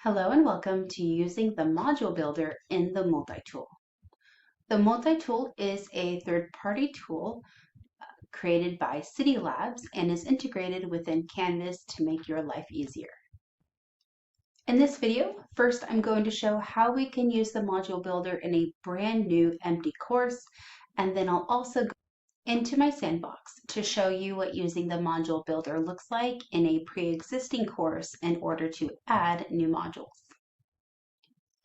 Hello and welcome to using the module builder in the multi-tool. The multi-tool is a third-party tool created by Cidi Labs and is integrated within Canvas to make your life easier. In this video, first I'm going to show how we can use the module builder in a brand new empty course, and then I'll also go into my sandbox to show you what using the module builder looks like in a pre-existing course in order to add new modules.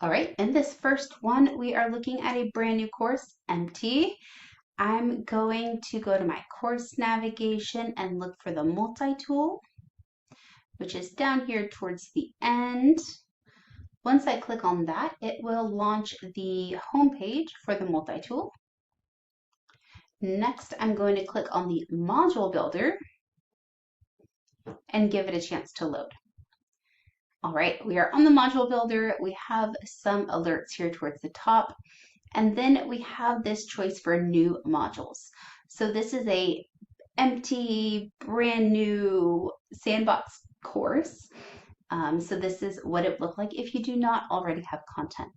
All right, in this first one, we are looking at a brand new course, empty. I'm going to go to my course navigation and look for the multi-tool, which is down here towards the end. Once I click on that, it will launch the home page for the multi-tool. Next, I'm going to click on the module builder and give it a chance to load. All right, we are on the module builder. We have some alerts here towards the top, and then we have this choice for new modules. So this is a empty, brand new sandbox course. So this is what it would look like if you do not already have content.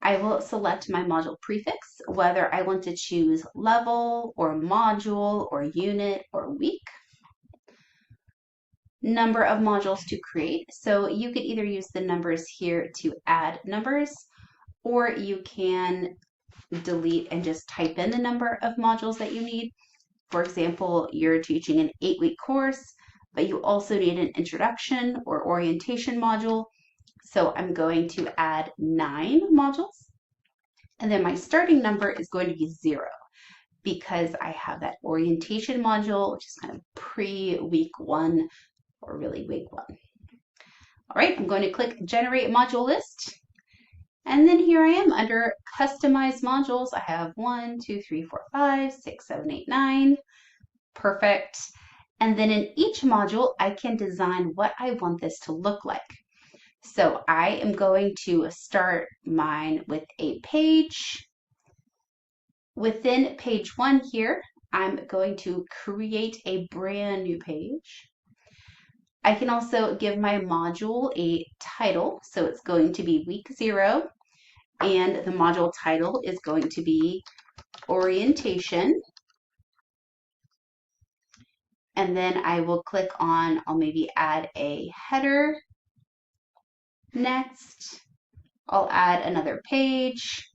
I will select my module prefix, whether I want to choose level or module or unit or week. Number of modules to create. So you could either use the numbers here to add numbers, or you can delete and just type in the number of modules that you need. For example, you're teaching an 8-week course, but you also need an introduction or orientation module. So I'm going to add 9 modules. And then my starting number is going to be 0 because I have that orientation module, which is kind of pre-week 1 or really week 1. All right, I'm going to click Generate Module List. And then here I am under Customize Modules. I have 1, 2, 3, 4, 5, 6, 7, 8, 9. Perfect. And then in each module, I can design what I want this to look like. So I am going to start mine with a page. Within page 1 here, I'm going to create a brand new page. I can also give my module a title. So it's going to be week 0, and the module title is going to be orientation. And then I will click on, I'll maybe add a header. Next, I'll add another page,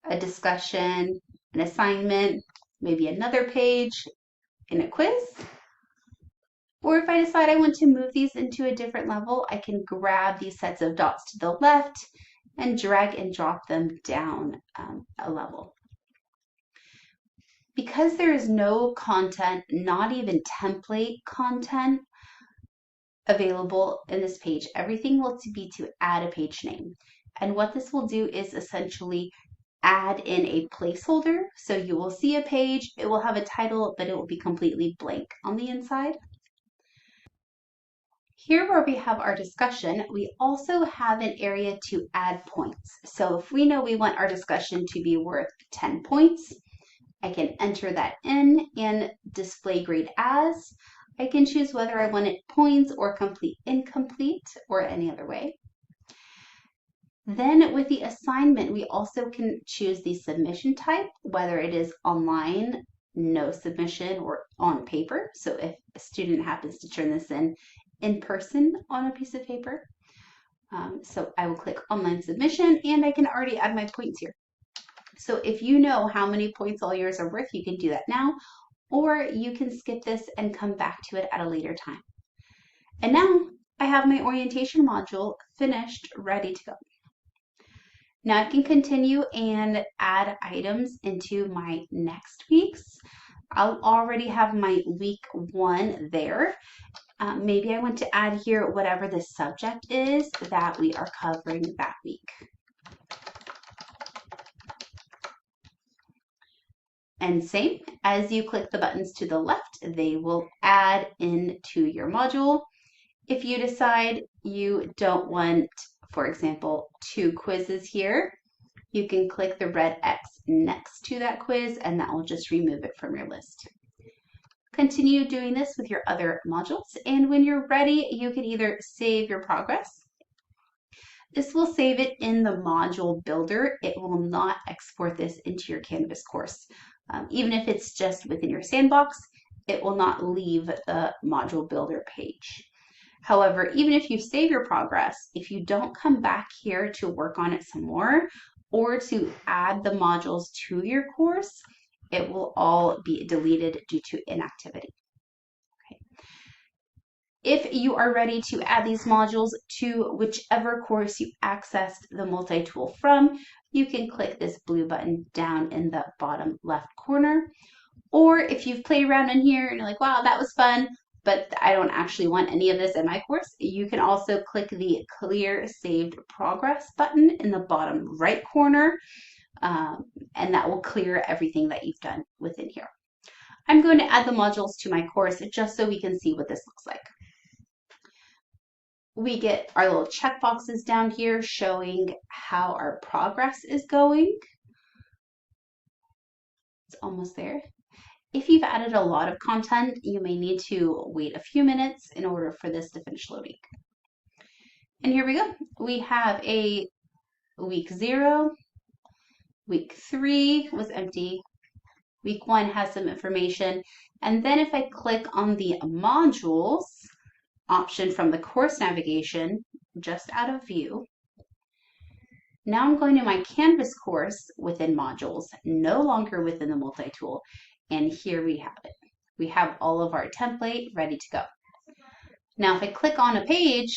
a discussion, an assignment, maybe another page, and a quiz. Or if I decide I want to move these into a different level, I can grab these sets of dots to the left and drag and drop them down a level. Because there is no content, not even template content available in this page, everything will be to add a page name. And what this will do is essentially add in a placeholder. So you will see a page, it will have a title, but it will be completely blank on the inside. Here where we have our discussion, we also have an area to add points. So if we know we want our discussion to be worth 10 points, I can enter that in and display grade as. I can choose whether I want it points or complete incomplete or any other way. Then with the assignment, we also can choose the submission type, whether it is online, no submission, or on paper. So if a student happens to turn this in person on a piece of paper. So I will click online submission, and I can already add my points here. So if you know how many points all yours are worth, you can do that now, or you can skip this and come back to it at a later time. And now I have my orientation module finished, ready to go. Now I can continue and add items into my next week's. I'll already have my week 1 there. Maybe I want to add here whatever the subject is that we are covering that week. And same, as you click the buttons to the left, they will add into your module. If you decide you don't want, for example, 2 quizzes here, you can click the red X next to that quiz, and that will just remove it from your list. Continue doing this with your other modules, and when you're ready, you can either save your progress. This will save it in the module builder. It will not export this into your Canvas course. Even if it's just within your sandbox, it will not leave the module builder page. However, even if you save your progress, if you don't come back here to work on it some more or to add the modules to your course, it will all be deleted due to inactivity. Okay. If you are ready to add these modules to whichever course you accessed the multi-tool from, you can click this blue button down in the bottom left corner. Or if you've played around in here and you're like, wow, that was fun, but I don't actually want any of this in my course, you can also click the Clear Saved Progress button in the bottom right corner, and that will clear everything that you've done within here. I'm going to add the modules to my course just so we can see what this looks like. We get our little check boxes down here showing how our progress is going. It's almost there. If you've added a lot of content, you may need to wait a few minutes in order for this to finish loading. And here we go. We have a week 0, week 3 was empty, week 1 has some information, and then if I click on the modules option from the course navigation, just out of view, now I'm going to my Canvas course within modules, no longer within the multi-tool, and here we have it. We have all of our template ready to go. Now if I click on a page,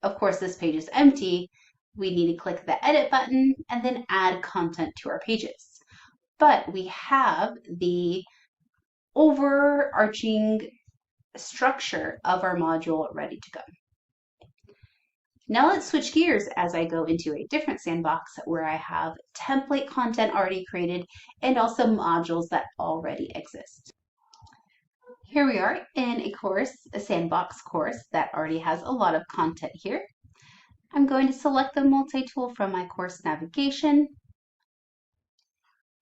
of course this page is empty, we need to click the edit button and then add content to our pages. But we have the overarching structure of our module ready to go. Now let's switch gears as I go into a different sandbox where I have template content already created and also modules that already exist. Here we are in a course, a sandbox course that already has a lot of content here. I'm going to select the multi-tool from my course navigation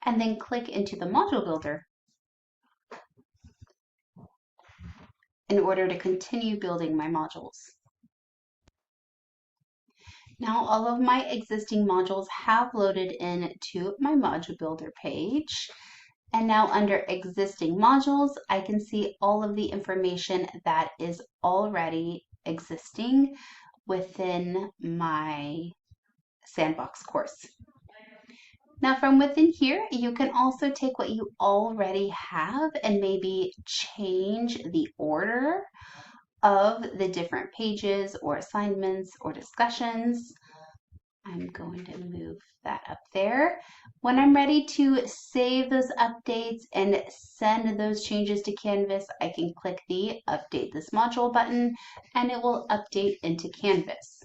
and then click into the module builder in order to continue building my modules. Now all of my existing modules have loaded into my module builder page. And now under existing modules, I can see all of the information that is already existing within my sandbox course. Now from within here, you can also take what you already have and maybe change the order of the different pages or assignments or discussions. I'm going to move that up there. When I'm ready to save those updates and send those changes to Canvas, I can click the Update This Module button and it will update into Canvas.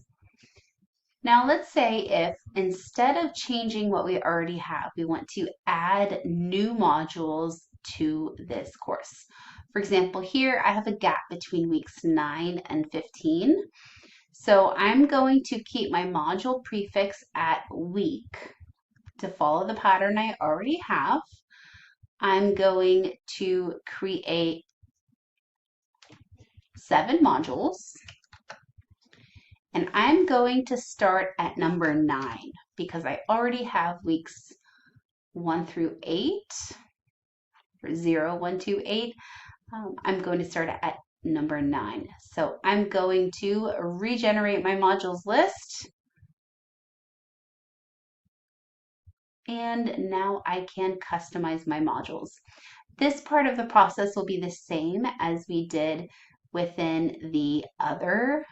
Now let's say if instead of changing what we already have, we want to add new modules to this course. For example, here I have a gap between weeks 9 and 15. So I'm going to keep my module prefix at week to follow the pattern I already have. I'm going to create 7 modules. And I'm going to start at number 9 because I already have weeks 1 through 8, or 0, 1, 2, 8. I'm going to start at number 9. So I'm going to regenerate my modules list. And now I can customize my modules. This part of the process will be the same as we did within the other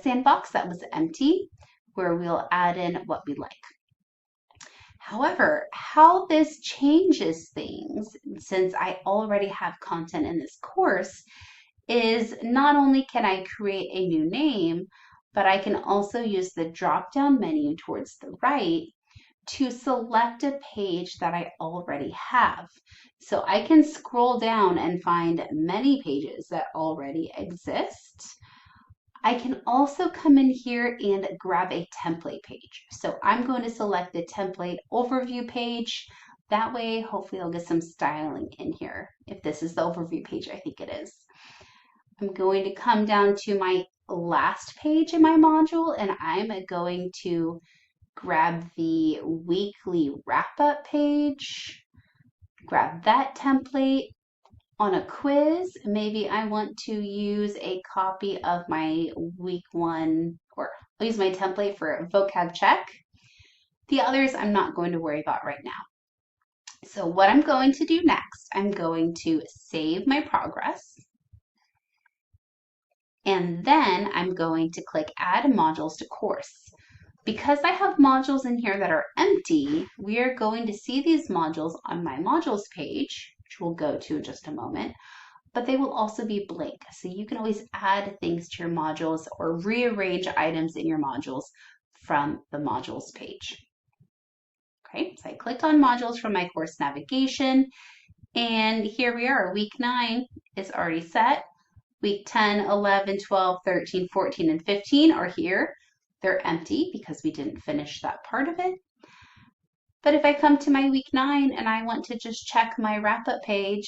sandbox that was empty, where we'll add in what we like. However, how this changes things, since I already have content in this course, is not only can I create a new name, but I can also use the drop-down menu towards the right to select a page that I already have. So I can scroll down and find many pages that already exist. I can also come in here and grab a template page. So I'm going to select the template overview page. That way, hopefully I'll get some styling in here. If this is the overview page, I think it is. I'm going to come down to my last page in my module, and I'm going to grab the weekly wrap-up page, grab that template. On a quiz, maybe I want to use a copy of my week 1, or I'll use my template for a vocab check. The others I'm not going to worry about right now. So what I'm going to do next, I'm going to save my progress. And then I'm going to click Add Modules to Course. Because I have modules in here that are empty, we are going to see these modules on my modules page, which we'll go to in just a moment, but they will also be blank. So you can always add things to your modules or rearrange items in your modules from the modules page. Okay, so I clicked on modules from my course navigation, and here we are. Week 9 is already set. Week 10, 11, 12, 13, 14, and 15 are here. They're empty because we didn't finish that part of it. But if I come to my week 9 and I want to just check my wrap-up page,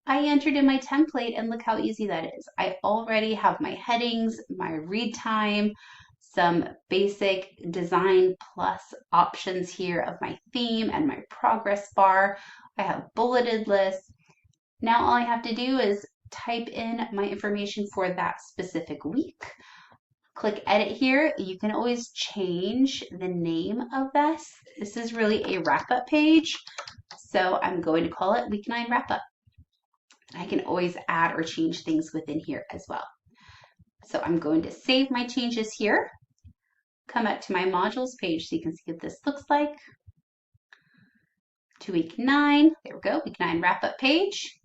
I entered in my template, and look how easy that is. I already have my headings, my read time, some basic design plus options here of my theme and my progress bar. I have bulleted lists. Now all I have to do is type in my information for that specific week. Click edit here. You can always change the name of this. This is really a wrap-up page, so I'm going to call it week 9 wrap-up. I can always add or change things within here as well. So I'm going to save my changes here. Come back to my modules page so you can see what this looks like. To week 9, there we go, week 9 wrap-up page,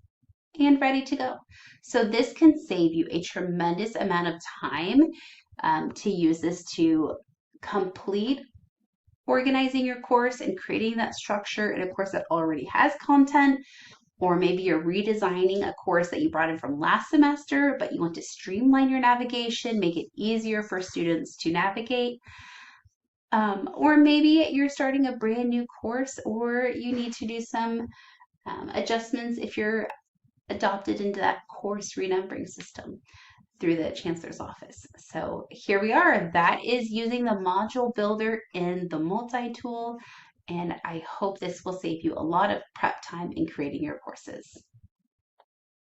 and ready to go. So this can save you a tremendous amount of time to use this to complete organizing your course and creating that structure in a course that already has content, or maybe you're redesigning a course that you brought in from last semester, but you want to streamline your navigation, make it easier for students to navigate. Or maybe you're starting a brand new course, or you need to do some adjustments if you're adopted into that course renumbering system through the Chancellor's office. So here we are. That is using the module builder in the multi-tool, and I hope this will save you a lot of prep time in creating your courses.